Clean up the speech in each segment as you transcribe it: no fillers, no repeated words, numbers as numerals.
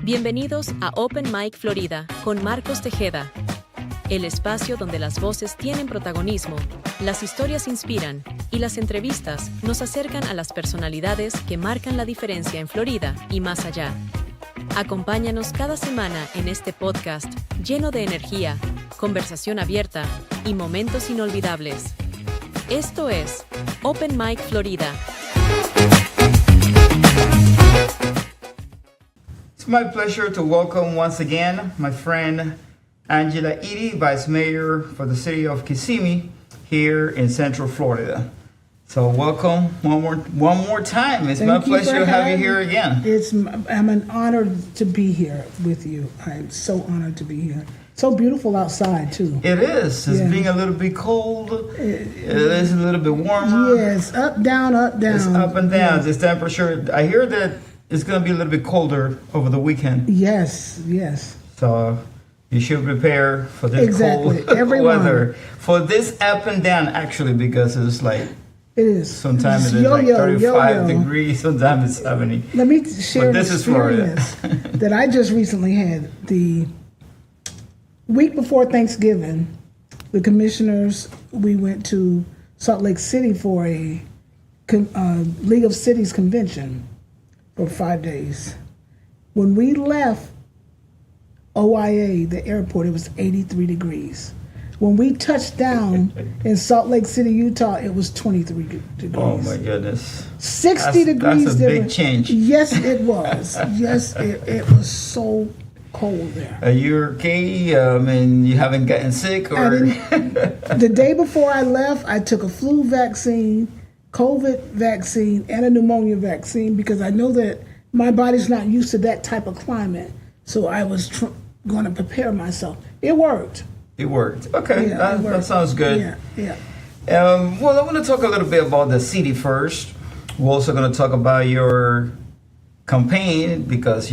Bienvenidos a Open Mic Florida con Marcos Tejeda, el espacio donde las voces tienen protagonismo, las historias inspiran y las entrevistas nos acercan a las personalidades que marcan la diferencia en Florida y más allá. Acompáñanos cada semana en este podcast lleno de energía, conversación abierta y momentos inolvidables. Esto es Open Mic Florida. It's my pleasure to welcome once again my friend Angela Edie, Vice Mayor for the city of Kissimmee here in Central Florida. So welcome one more time. It's my pleasure to have you here again. I'm an honor to be here with you. I'm so honored to be here. So beautiful outside too. It is. It's being a little bit cold. It is a little bit warmer. Yes, up, down, up, down. It's up and down. This temperature. I hear that it's going to be a little bit colder over the weekend. Yes. So you should prepare for this cold weather. For this up and down, actually, because it's like, it is. Sometimes it's like 35 degrees, sometimes it's 70. Let me share an experience that I just recently had. The week before Thanksgiving, the commissioners, we went to Salt Lake City for a League of Cities convention for 5 days. When we left OIA, the airport, it was 83 degrees. When we touched down in Salt Lake City, Utah, it was 23 degrees. Oh my goodness. 60 degrees. That's a big change. Yes, it was. Yes, it was so cold there. Are you okay? You haven't gotten sick? Or? The day before I left, I took a flu vaccine, COVID vaccine, and a pneumonia vaccine because I know that my body's not used to that type of climate. So I was going to prepare myself. It worked. It worked. Okay, yeah, that sounds good. Yeah. Well, I want to talk a little bit about the city first. We're also going to talk about your campaign because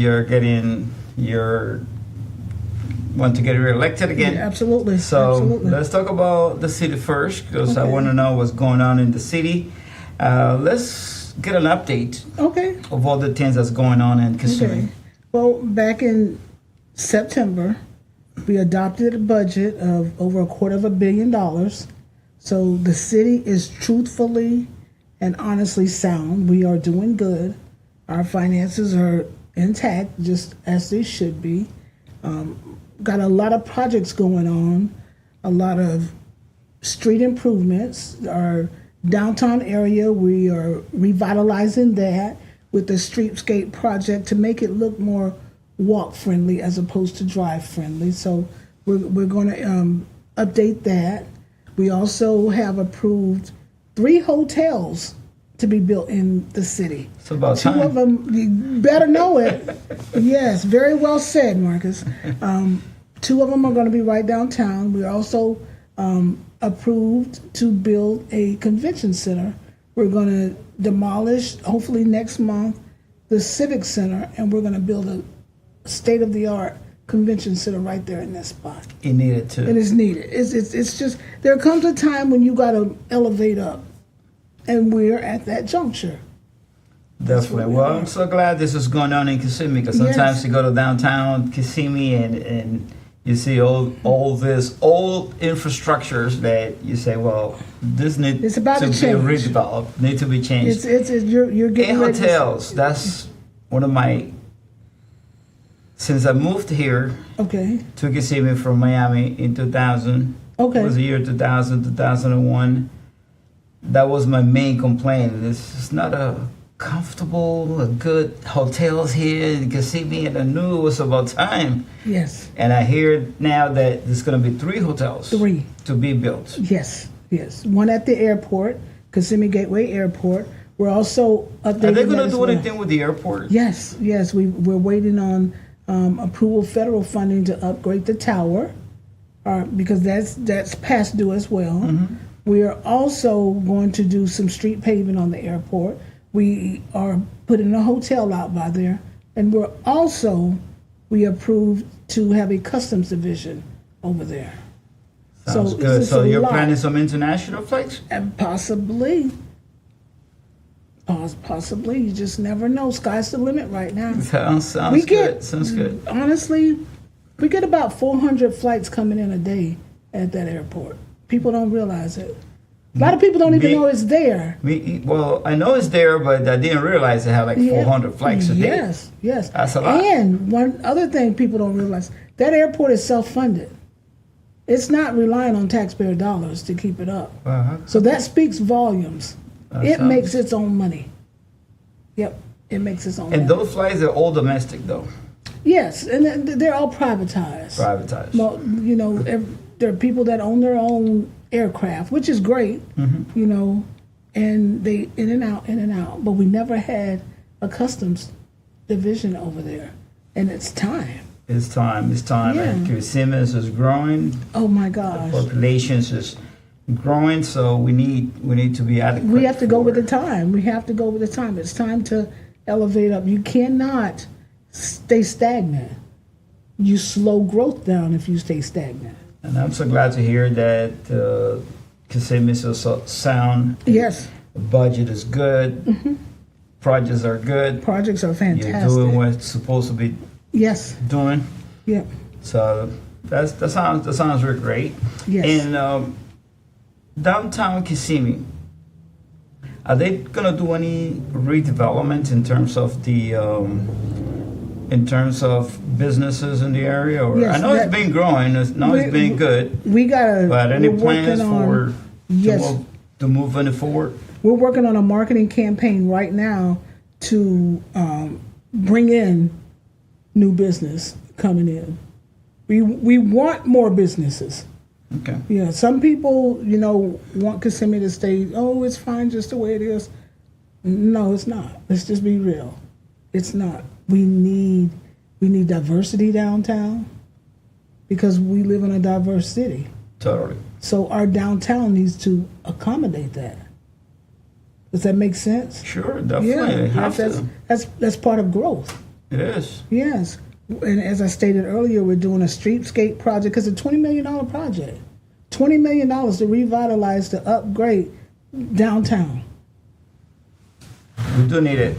want to get reelected again. Yeah, absolutely. So let's talk about the city first because I want to know what's going on in the city. Let's get an update of all the things that's going on in Kissimmee. Okay. Well, back in September, we adopted a budget of over $250 million. So the city is truthfully and honestly sound. We are doing good. Our finances are intact, just as they should be. Got a lot of projects going on, a lot of street improvements. Our downtown area, we are revitalizing that with the streetscape project to make it look more walk friendly as opposed to drive friendly. So we're going to update that. We also have approved 3 hotels to be built in the city. It's about time. 2 of them, you better know it. Yes, very well said, Marcus. 2 of them are going to be right downtown. We're also approved to build a convention center. We're going to demolish, hopefully next month, the Civic Center, and we're going to build a state-of-the-art convention center right there in that spot. It needed to. It is needed. It's just, there comes a time when you got to elevate up, and we're at that juncture. Definitely. Well, I'm so glad this is going on in Kissimmee because sometimes you go to downtown Kissimmee and you see all this old infrastructures that you say, well, this needs to be redeveloped, need to be changed. You're getting hotels. That's one of my. Since I moved here to Kissimmee from Miami in 2000, it was the year 2000, 2001, that was my main complaint. It's not a comfortable, good hotels here in Kissimmee, and I knew it was about time. Yes. And I hear now that there's going to be 3 hotels. 3. To be built. Yes. One at the airport, Kissimmee Gateway Airport. We're also updating. Are they going to do anything with the airport? Yes. We're waiting on approval federal funding to upgrade the tower, because that's past due as well. Mm-hmm. We are also going to do some street paving on the airport. We are putting a hotel out by there, and we approved to have a customs division over there. Sounds good. So you're planning some international flights? And possibly. Possibly. You just never know. Sky's the limit right now. Sounds good. Sounds good. Honestly, we get about 400 flights coming in a day at that airport. People don't realize it. A lot of people don't even know it's there. Well, I know it's there, but I didn't realize they have like 400 flights a day. Yes. That's a lot. And one other thing people don't realize, that airport is self-funded. It's not relying on taxpayer dollars to keep it up. So that speaks volumes. It makes its own money. Yep, it makes its own money. And those flights are all domestic, though? Yes, and they're all privatized. Well, you know, there are people that own their own aircraft, which is great, you know, and they in and out. But we never had a customs division over there, and it's time. It's time. Yeah. And Kissimmee is growing. Oh my gosh. The population is growing, so we need to be adequate. We have to go with the time. It's time to elevate up. You cannot stay stagnant. You slow growth down if you stay stagnant. And I'm so glad to hear that Kissimmee is so sound. Yes. The budget is good. Projects are good. Projects are fantastic. You're doing what it's supposed to be doing. Yeah. So that sounds really great. Yes. And downtown Kissimmee, are they gonna do any redevelopment in terms of the businesses in the area? Or yes, I know it's been growing. It's been good. But any plans to move any forward? We're working on a marketing campaign right now to bring in new business coming in. We want more businesses. Okay. Yeah, some people, you know, want Kissimmee to stay, it's fine just the way it is. No, it's not. Let's just be real. It's not. We need diversity downtown because we live in a diverse city. Totally. So our downtown needs to accommodate that. Does that make sense? Sure, definitely. Yeah, that's part of growth. It is. Yes. And as I stated earlier, we're doing a streetscape project because it's a $20 million project. $20 million to revitalize, to upgrade downtown. We do need it.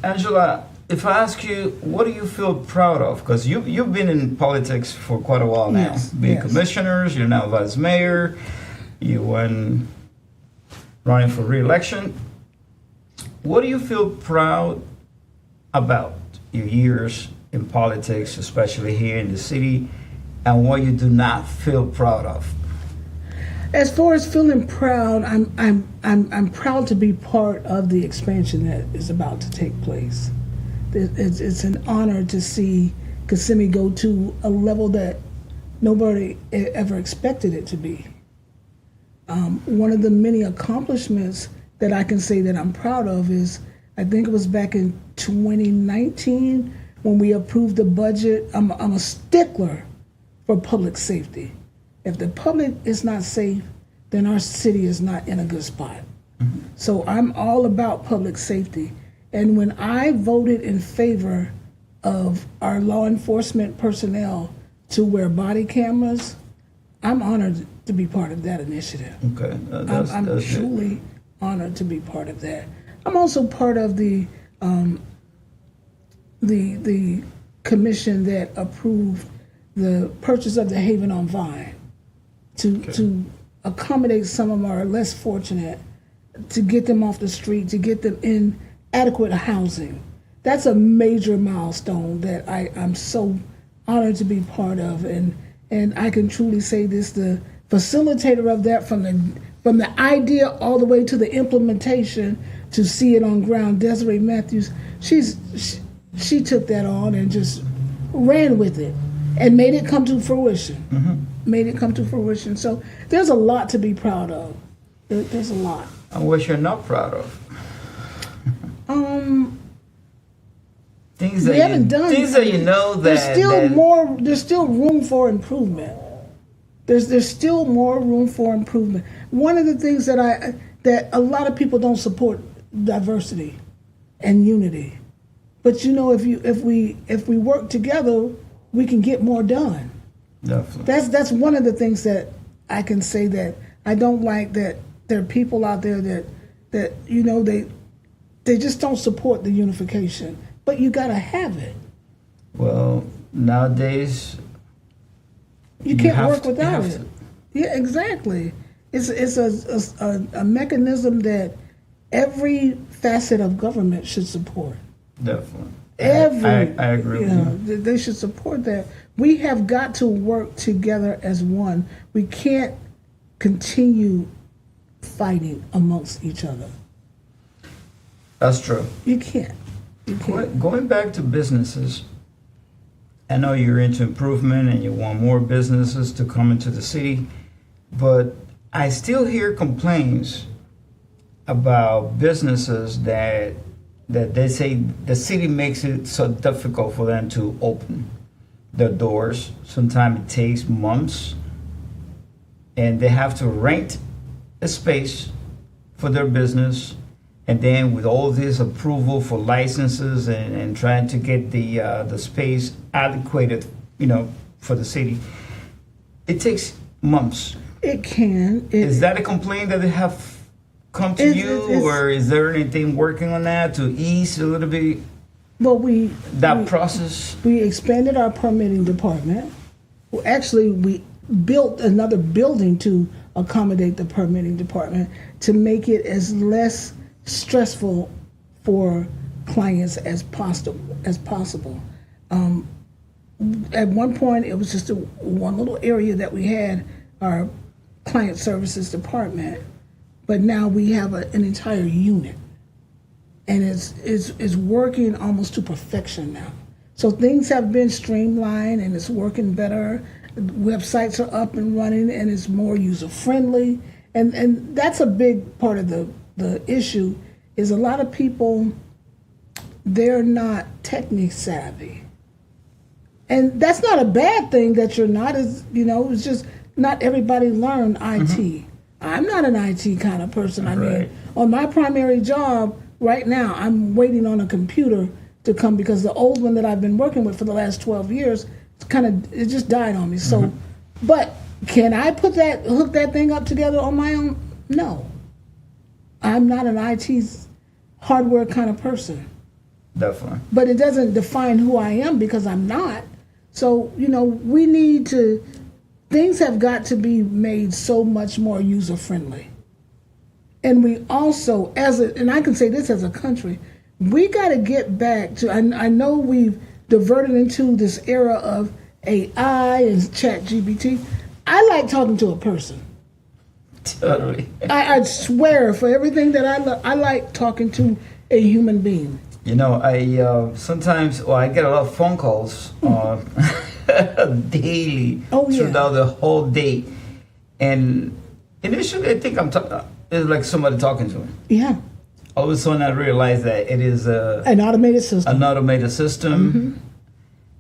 Angela, if I ask you, what do you feel proud of? Because you've been in politics for quite a while now. Being commissioners, you're now vice mayor, you went running for re-election. What do you feel proud about your years in politics, especially here in the city, and what you do not feel proud of? As far as feeling proud, I'm proud to be part of the expansion that is about to take place. It's an honor to see Kissimmee go to a level that nobody ever expected it to be. One of the many accomplishments that I can say that I'm proud of is, I think it was back in 2019 when we approved the budget. I'm a stickler for public safety. If the public is not safe, then our city is not in a good spot. So I'm all about public safety. And when I voted in favor of our law enforcement personnel to wear body cameras, I'm honored to be part of that initiative. Okay, I'm truly honored to be part of that. I'm also part of the commission that approved the purchase of the Haven on Vine to accommodate some of our less fortunate, to get them off the street, to get them in adequate housing. That's a major milestone that I'm so honored to be part of, and I can truly say this: the facilitator of that, from the idea all the way to the implementation, to see it on ground, Desiree Matthews, she took that on and just ran with it and made it come to fruition. Made it come to fruition. So there's a lot to be proud of. There's a lot. And what you're not proud of? Things that you know that there's still room for improvement. There's still more room for improvement. One of the things that a lot of people don't support diversity and unity. But you know, if we work together, we can get more done. Definitely. That's one of the things that I can say that I don't like, that there are people out there that you know, They just don't support the unification. But you got to have it. Well, nowadays, you can't work without it. Yeah, exactly. It's a mechanism that every facet of government should support. Definitely. I agree with you. They should support that. We have got to work together as one. We can't continue fighting amongst each other. That's true. You can't. Going back to businesses, I know you're into improvement and you want more businesses to come into the city, but I still hear complaints about businesses that they say the city makes it so difficult for them to open their doors. Sometimes it takes months, and they have to rent a space for their business, and then with all this approval for licenses and trying to get the space adequate, for the city, it takes months. It can. Is that a complaint that they have come to you, or is there anything working on that to ease a little bit? Well, process. We expanded our permitting department. Well, actually, we built another building to accommodate the permitting department to make it as less stressful for clients as possible. At one point, it was just one little area that we had our client services department, but now we have an entire unit, and it's working almost to perfection now. So things have been streamlined, and it's working better. Websites are up and running, and it's more user friendly, and that's a big part of the issue. Is a lot of people, they're not technically savvy, and that's not a bad thing that you're not. It's just not everybody learned IT. Mm-hmm. I'm not an IT kind of person. I mean, on my primary job right now, I'm waiting on a computer to come because the old one that I've been working with for the last 12 years, it just died on me. So, mm-hmm. But can I hook that thing up together on my own? No. I'm not an IT hardware kind of person. Definitely. But it doesn't define who I am because I'm not. So, we need to, things have got to be made so much more user-friendly. And we also, and I can say this as a country, we got to get back to, I know we've diverted into this era of AI and chat GPT. I like talking to a person. Totally. I swear, for everything that I like talking to a human being. I sometimes, I get a lot of phone calls daily throughout the whole day. And initially, I think it's like somebody talking to me. Yeah. All of a sudden, I realized that it is an automated system. An automated system.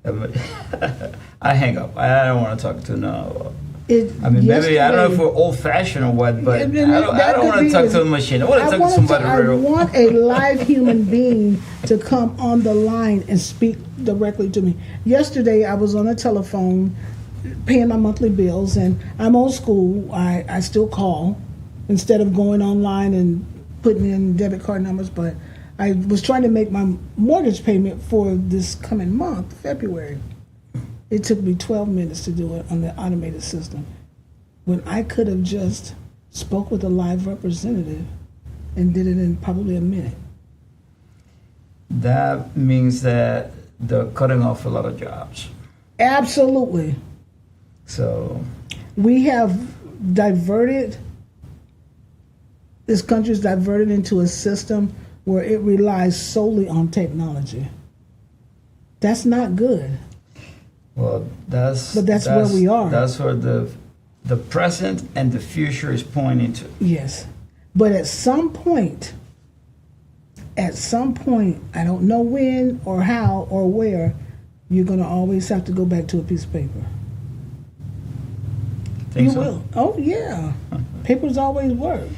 Mm-hmm. I hang up. I don't want to talk to no. Maybe I don't know if we're old-fashioned or what, but I don't want to talk to a machine. I want to talk to somebody real. I want a live human being to come on the line and speak directly to me. Yesterday, I was on the telephone paying my monthly bills, and I'm old school. I still call instead of going online and putting in debit card numbers, but I was trying to make my mortgage payment for this coming month, February. It took me 12 minutes to do it on the automated system when I could have just spoke with a live representative and did it in probably a minute. That means that they're cutting off a lot of jobs. Absolutely. So we have this country's diverted into a system where it relies solely on technology. That's not good. Well, that's where we are. That's where the present and the future is pointing to. Yes. But at some point, I don't know when or how or where, you're going to always have to go back to a piece of paper. Think so? Will. Oh, yeah. Papers always work.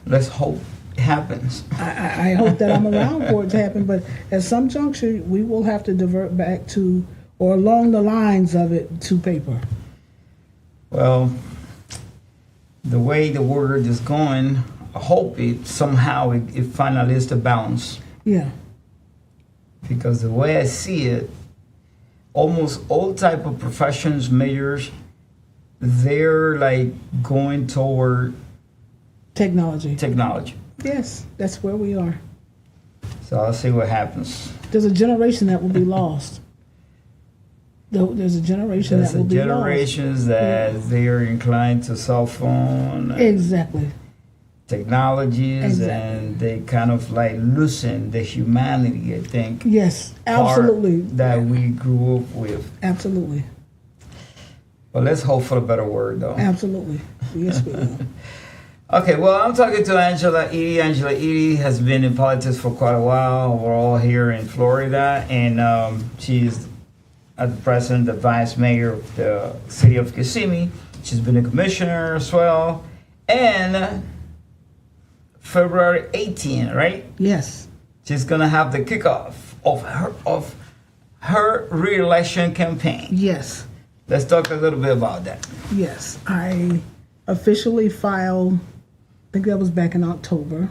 Let's hope it happens. I hope that I'm around for it to happen, but at some juncture, we will have to divert back to, or along the lines of it, to paper. Well, the way the world is going, I hope it finally is the balance. Yeah. Because the way I see it, almost all type of professions, majors, they're like going toward technology. Yes, that's where we are. So I'll see what happens. There's a generation that will be lost. There's a generation that will be lost. Generations that they are inclined to cell phone. Exactly. Technologies, and they kind of like loosen the humanity, I think. Yes, absolutely. That we grew up with. Absolutely. But let's hope for a better word, though. Absolutely. Yes, we will. Okay, well, I'm talking to Angela Eady. Angela Eady has been in politics for quite a while. We're all here in Florida, and she's at the present the vice mayor of the city of Kissimmee. She's been a commissioner as well. And February 18, right? Yes. She's gonna have the kickoff of her re-election campaign. Yes. Let's talk a little bit about that. Yes, I officially filed, I think that was back in October,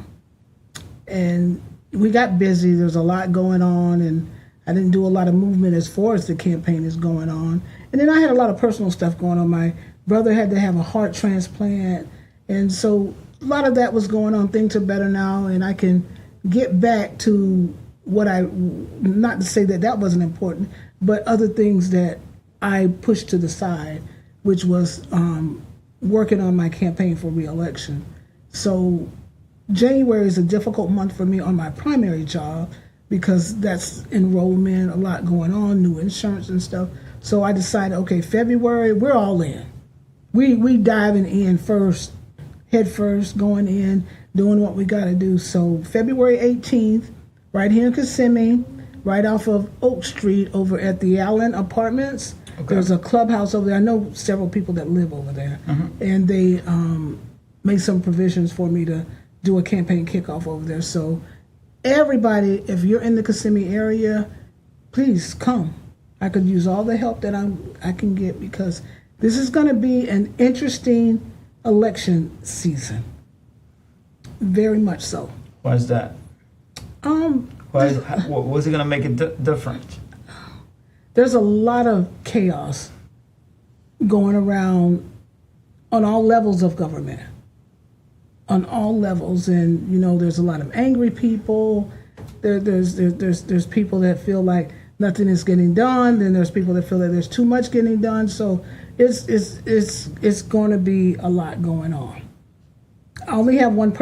and we got busy. There's a lot going on, and I didn't do a lot of movement as far as the campaign is going on. And then I had a lot of personal stuff going on. My brother had to have a heart transplant, and so a lot of that was going on. Things are better now, and I can get back to what not to say that that wasn't important, but other things that I pushed to the side, which was working on my campaign for re-election. So January is a difficult month for me on my primary job because that's enrollment, a lot going on, new insurance and stuff. So I decided, okay, February, we're all in. We diving in first, head first, going in, doing what we got to do. So February 18th, right here in Kissimmee, right off of Oak Street over at the Allen Apartments. Okay. There's a clubhouse over there. I know several people that live over there. And they made some provisions for me to do a campaign kickoff over there. So everybody, if you're in the Kissimmee area, please come. I could use all the help that I can get because this is going to be an interesting election season. Very much so. Why is that? What's it going to make it different? There's a lot of chaos going around on all levels of government. On all levels, and there's a lot of angry people. There's people that feel like nothing is getting done. Then there's people that feel that there's too much getting done. So it's going to be a lot going on. I only have one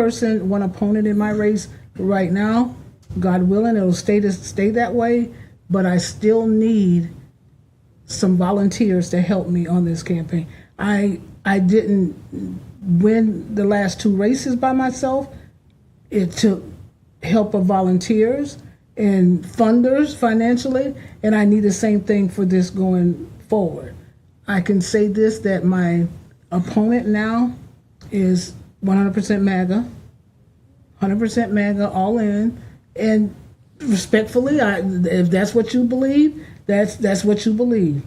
opponent in my race right now. God willing, it'll stay that way. But I still need some volunteers to help me on this campaign. I didn't win the last two races by myself. It took help of volunteers and funders financially, and I need the same thing for this going forward. I can say this, that my opponent now is 100% MAGA, 100% MAGA, all in, and respectfully, if that's what you believe, that's what you believe.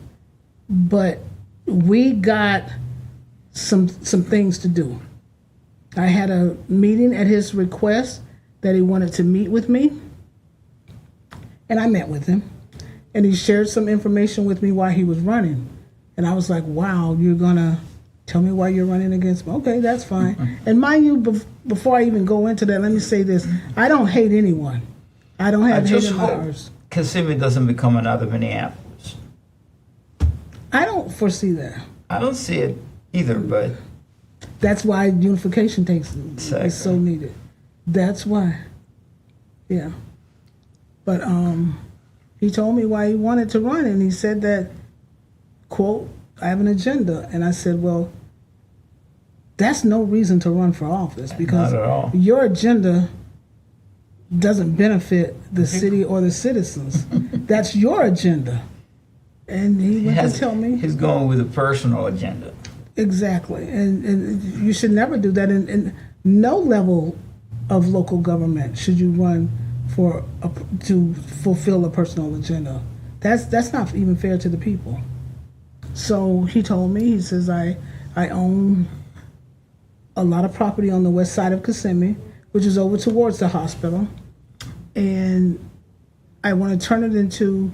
But we got some things to do. I had a meeting at his request that he wanted to meet with me, and I met with him, and he shared some information with me while he was running, and I was like, wow, you're gonna tell me why you're running against me? Okay, that's fine. And mind you, before I even go into that, let me say this. I don't hate anyone. I don't have hate in my heart. Kissimmee doesn't become another Minneapolis. I don't foresee that. I don't see it either, but that's why unification is so needed. That's why. Yeah. But he told me why he wanted to run, and he said that, quote, I have an agenda. And I said, well, that's no reason to run for office, because your agenda doesn't benefit the city or the citizens. That's your agenda. And he went to tell me. He's going with a personal agenda. Exactly. And you should never do that. In no level of local government should you run to fulfill a personal agenda. That's not even fair to the people. So he told me, he says, I own a lot of property on the west side of Kissimmee, which is over towards the hospital. And I want to turn it into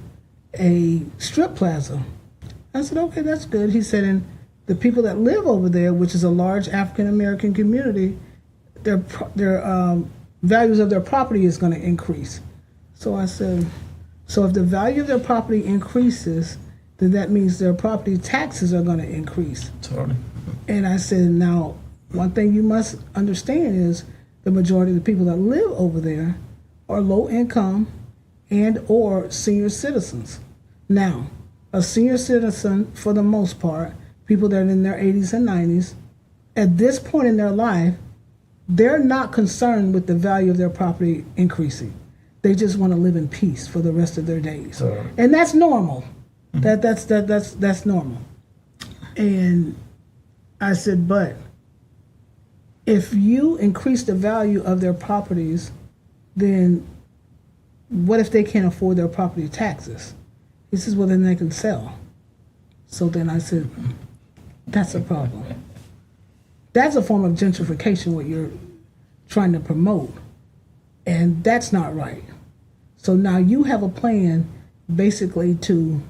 a strip plaza. I said, okay, that's good. He said, and the people that live over there, which is a large African-American community, their values of their property is going to increase. So I said, so if the value of their property increases, then that means their property taxes are going to increase. Totally. And I said, now, one thing you must understand is the majority of the people that live over there are low income and or senior citizens. Now, a senior citizen, for the most part, people that are in their 80s and 90s, at this point in their life, they're not concerned with the value of their property increasing. They just want to live in peace for the rest of their days. And that's normal. That's normal. And I said, but if you increase the value of their properties, then what if they can't afford their property taxes? He says, well, then they can sell. So then I said, that's a problem. That's a form of gentrification, what you're trying to promote. And that's not right. So now you have a plan basically to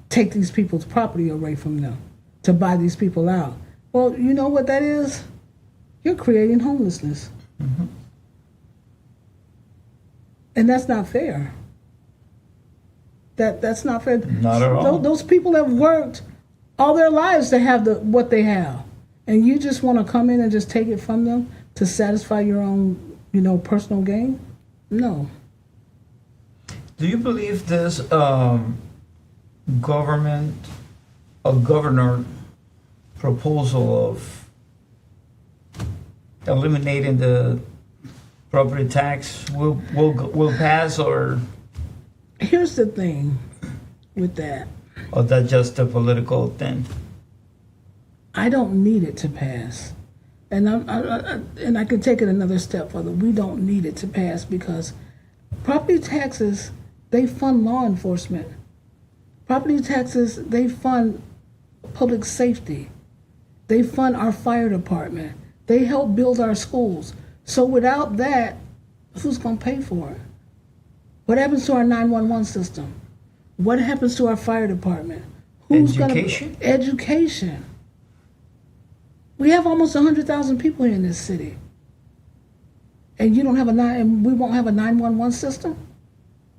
take these people's property away from them, to buy these people out. Well, you know what that is? You're creating homelessness. Mm-hmm. And that's not fair. That's not fair. Not at all. Those people have worked all their lives to have what they have. And you just want to come in and just take it from them to satisfy your own, personal gain? No. Do you believe this governor proposal of eliminating the property tax will pass, or? Here's the thing with that. Or that's just a political thing? I don't need it to pass. And I can take it another step further. We don't need it to pass because property taxes, they fund law enforcement. Property taxes, they fund public safety. They fund our fire department. They help build our schools. So without that, who's going to pay for it? What happens to our 911 system? What happens to our fire department? Education? Education. We have almost 100,000 people here in this city. And you don't have and we won't have a 911 system?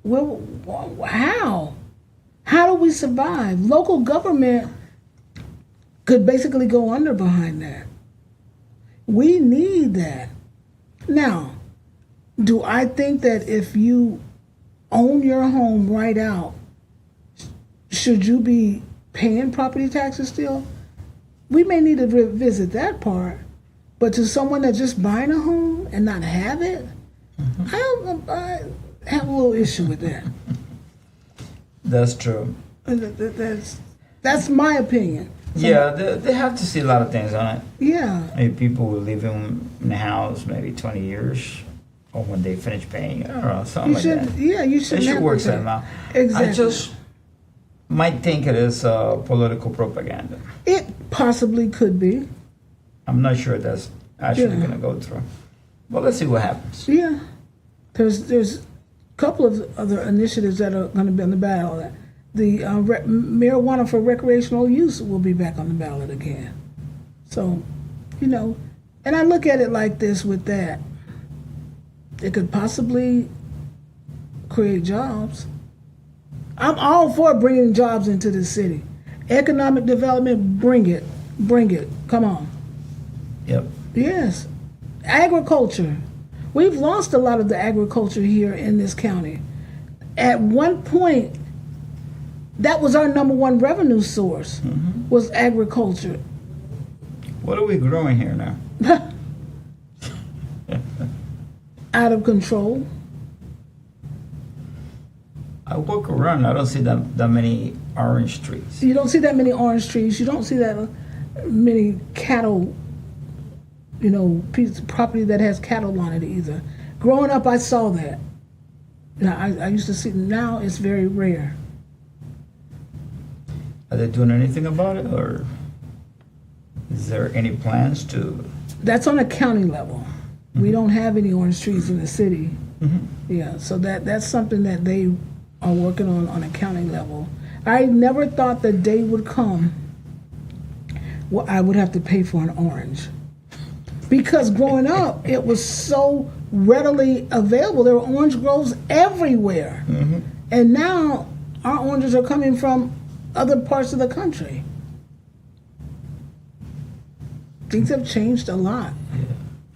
Well, how? How do we survive? Local government could basically go under behind that. We need that. Now, do I think that if you own your home right out, should you be paying property taxes still? We may need to revisit that part, but to someone that's just buying a home and not have it, mm-hmm. I have a little issue with that. That's true. That's my opinion. Yeah, they have to see a lot of things on it. Yeah. Maybe people will live in the house maybe 20 years, or when they finish paying it, or something like that. Yeah, you should. They should work something out. Exactly. I just might think it is political propaganda. It possibly could be. I'm not sure that's actually going to go through. But let's see what happens. Yeah. There's a couple of other initiatives that are going to be on the ballot. The marijuana for recreational use will be back on the ballot again. So, and I look at it like this with that. It could possibly create jobs. I'm all for bringing jobs into the city. Economic development, bring it. Come on. Yep. Yes. Agriculture. We've lost a lot of the agriculture here in this county. At one point, that was our number one revenue source, mm-hmm. was agriculture. What are we growing here now? Out of control. I walk around, I don't see that many orange trees. You don't see that many orange trees. You don't see that many cattle, piece of property that has cattle on it either. Growing up, I saw that. I used to see, now it's very rare. Are they doing anything about it, or? Is there any plans to? That's on a county level. Mm-hmm. We don't have any orange trees in the city. Mm-hmm. Yeah, so that's something that they are working on a county level. I never thought the day would come where I would have to pay for an orange. Because growing up, it was so readily available. There were orange groves everywhere. Mm-hmm. And now our oranges are coming from other parts of the country. Things have changed a lot. Yeah.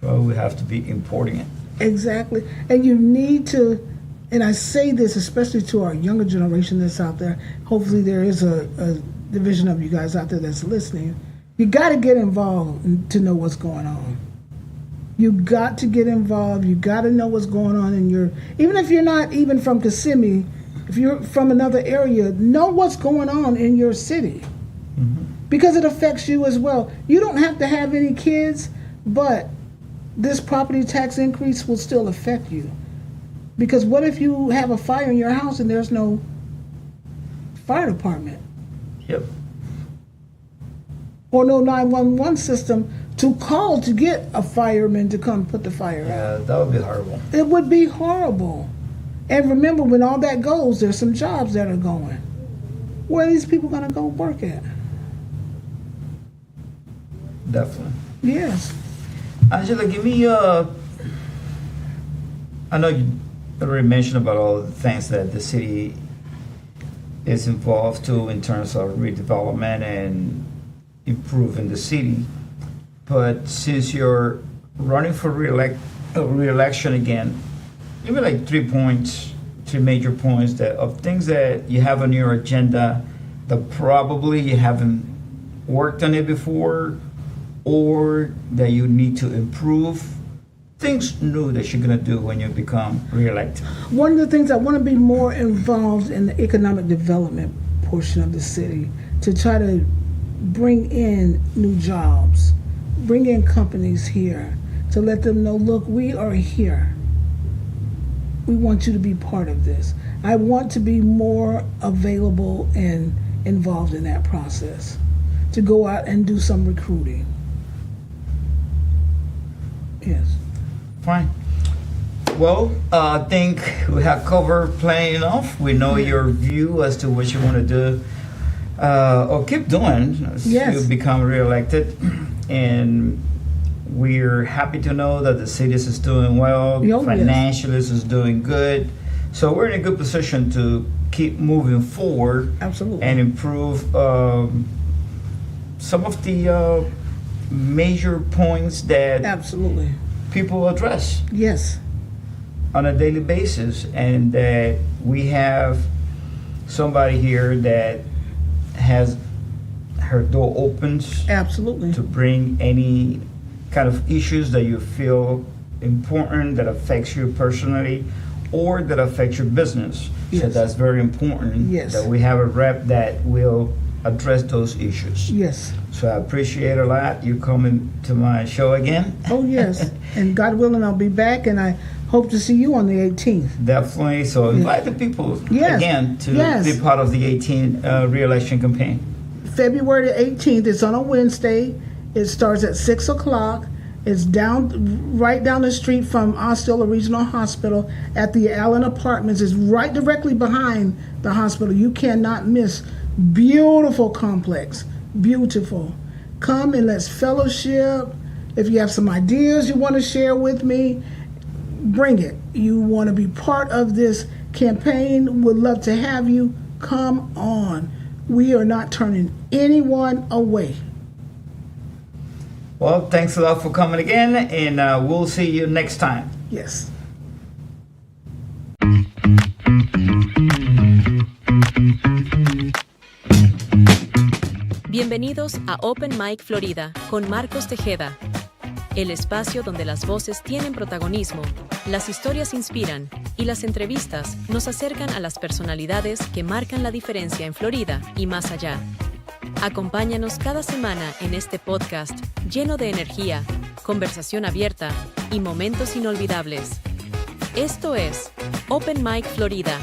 Well, we have to be importing it. Exactly. And you need to, and I say this especially to our younger generation that's out there. Hopefully there is a division of you guys out there that's listening. You got to get involved to know what's going on. You got to get involved. You got to know what's going on in your, even if you're not even from Kissimmee, if you're from another area, know what's going on in your city. Mm-hmm. Because it affects you as well. You don't have to have any kids, but this property tax increase will still affect you. Because what if you have a fire in your house and there's no fire department? Yep. Or no 911 system to call to get a fireman to come put the fire out. Yeah, that would be horrible. It would be horrible. And remember, when all that goes, there's some jobs that are going. Where are these people going to go work at? Definitely. Yes. Angela, give me I know you already mentioned about all the things that the city is involved to in terms of redevelopment and improving the city. But since you're running for re-election again, give me like 3 major points that of things that you have on your agenda that probably you haven't worked on it before, or that you need to improve, things new that you're going to do when you become re-elected. One of the things I want to be more involved in the economic development portion of the city, to try to bring in new jobs, bring in companies here, to let them know, look, we are here. We want you to be part of this. I want to be more available and involved in that process, to go out and do some recruiting. Yes. Fine. Well, I think we have covered plenty enough. We know your view as to what you want to do or keep doing as you become reelected. And we're happy to know that the city is doing well, financially is doing good. So we're in a good position to keep moving forward. Absolutely. And improve some of the major points that people address on a daily basis, and that we have somebody here that has her door opens to bring any kind of issues that you feel important, that affects you personally or that affects your business. So that's very important that we have a rep that will address those issues. Yes. So I appreciate a lot you coming to my show again. Oh, yes. And God willing, I'll be back, and I hope to see you on the 18th. Definitely. So invite the people again to be part of the 18th re-election campaign. February the 18th. It's on a Wednesday. It starts at 6 o'clock. It's right down the street from Osceola Regional Hospital at the Allen Apartments. It's right directly behind the hospital. You cannot miss. Beautiful complex. Beautiful. Come and let's fellowship. If you have some ideas you want to share with me, bring it. You want to be part of this campaign, would love to have you. Come on. We are not turning anyone away. Well, thanks a lot for coming again, and we'll see you next time. Yes. Bienvenidos a Open Mic Florida con Marcos Tejeda, el espacio donde las voces tienen protagonismo, las historias inspiran y las entrevistas nos acercan a las personalidades que marcan la diferencia en Florida y más allá. Acompáñanos cada semana en este podcast lleno de energía, conversación abierta y momentos inolvidables. Esto es Open Mic Florida.